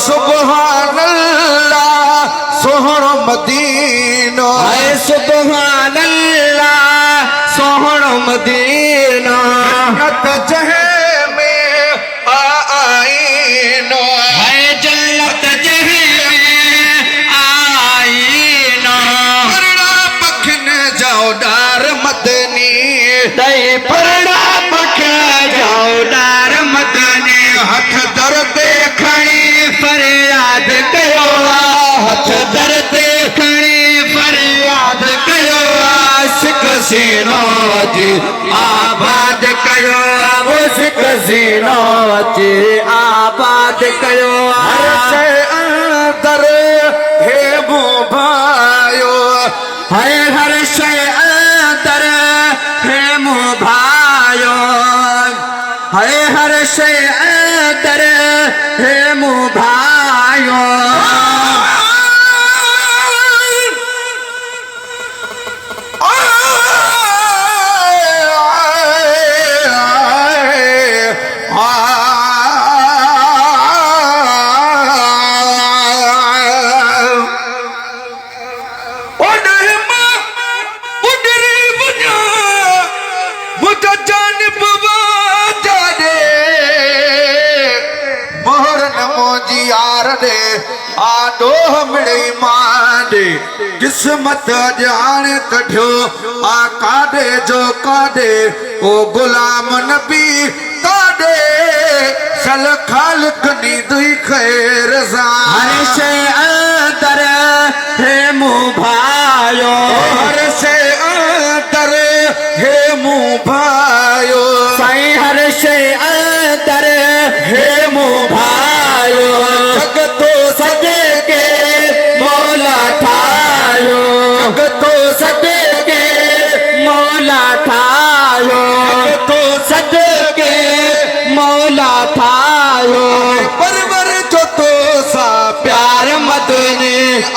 सुभान अल्लाह सोहणो मदीनो हाय सुभान अल्लाह सोहणो मदीना जन्नत जहे में आईनो हाय जन्नत जहे में आईना परड़ा पखन जाओ डार मदनी दई परड़ा पखन जाओ डार मदनी हथ दर्द खणी फरियाद कयो हथ दर्द खणी फरियाद कयो आशिक सीनो जी आबाद कयो आशिक सीनो जी आबाद कयो हर शे अंदर हे मो भायो हर शे अंदर हे मो भायो हर शे अंदर हे मो भायो आडो मिड़े मांडे किस्मत जान कढियो आ काडे जो काडे ओ गुलाम नबी काडे सल खालक नी दुई खैर सा हर शे अंदर हे मो भायो हर शे अंदर हे मो भायो साईं हर शे अंदर हे मो भायो जग तो सजे के मौला ठायो जग तो सजे के मौला ठायो तो सजे के मौला ठायो